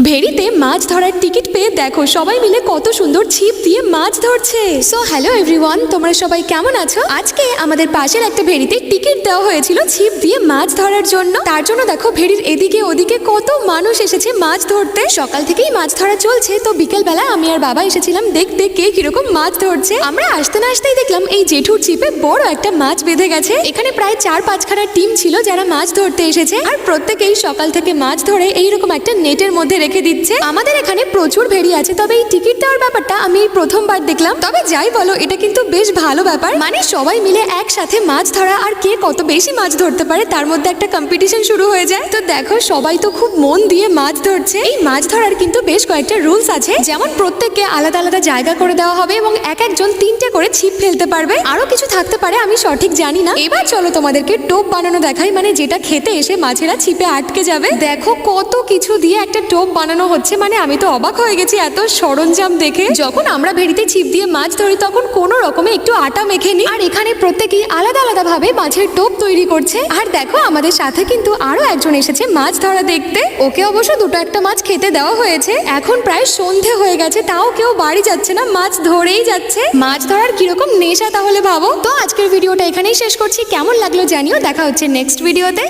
ভেড়িতে মাছ ধরার টিকিট পেয়ে দেখো সবাই মিলে কত সুন্দর ছিপ দিয়ে মাছ ধরছে। সো হ্যালো এভরিওয়ান, তোমরা সবাই কেমন আছো? আজকে আমাদের পাশের একটা ভেড়িতে টিকিট দেওয়া হয়েছিল ছিপ দিয়ে মাছ ধরার জন্য। তার জন্য দেখো ভেড়ির এদিকে ওদিকে কত মানুষ এসেছে মাছ ধরতে। সকাল থেকেই মাছ ধরা চলছে, তো বিকেল বেলা আমি আর বাবা এসেছিলাম দেখতে কে কিরকম মাছ ধরছে। আমরা আসতে না আসতেই দেখলাম এই জেঠুর ছিপে বড় একটা মাছ বেঁধে গেছে। এখানে প্রায় 4-5খানা টিম ছিল যারা মাছ ধরতে এসেছে, আর প্রত্যেকেই সকাল থেকে মাছ ধরে এইরকম একটা নেটের মধ্যে রেখে দিচ্ছে। আমাদের এখানে প্রচুর ভেড়ি আছে, তবে এই টিকিট দেওয়ার ব্যাপারটা আমি প্রথমবার দেখলাম। তবে যাই বলো, এটা কিন্তু বেশ ভালো ব্যাপার। মানে সবাই মিলে একসাথে মাছ ধরা, আর কে কত বেশি মাছ ধরতে পারে তার মধ্যে একটা কম্পিটিশন শুরু হয়ে যায়। তো দেখো সবাই তো খুব মন দিয়ে মাছ ধরছে। এই মাছ ধরার কিন্তু বেশ কয়েকটা রুলস আছে, যেমন প্রত্যেককে আলাদা আলাদা জায়গা করে দেওয়া হবে এবং এক একজন 3টে করে ছিপ ফেলতে পারবে। আরো কিছু থাকতে পারে, আমি সঠিক জানি না। এবার চলো তোমাদেরকে টোপ বানানো দেখাই, মানে যেটা খেতে এসে মাছেরা ছিপে আটকে যাবে। দেখো কত কিছু দিয়ে একটা টোপ বানানো হচ্ছে, মানে আমি তো অবাক হয়ে গেছি এত সরঞ্জাম দেখে। যখন আমরা ভেড়িতে ছিপ দিয়ে মাছ ধরি তখন কোনো রকমে একটু আটা মেখে নিই, আর এখানে প্রত্যেকেই আলাদা আলাদা ভাবে মাছের টোপ তৈরি করছে। আর দেখো আমাদের সাথে কিন্তু আরো একজন এসেছে মাছ ধরা দেখতে। ওকে অবশ্য 2-1টা মাছ খেতে দেওয়া হয়েছে। এখন প্রায় সন্ধে হয়ে গেছে, তাও কেউ বাড়ি যাচ্ছে না, মাছ ধরেই যাচ্ছে। মাছ ধরার কিরকম নেশা তাহলে ভাবো। তো আজকের ভিডিওটা এখানেই শেষ করছি। কেমন লাগলো জানিও, দেখা হচ্ছে নেক্সট ভিডিওতে।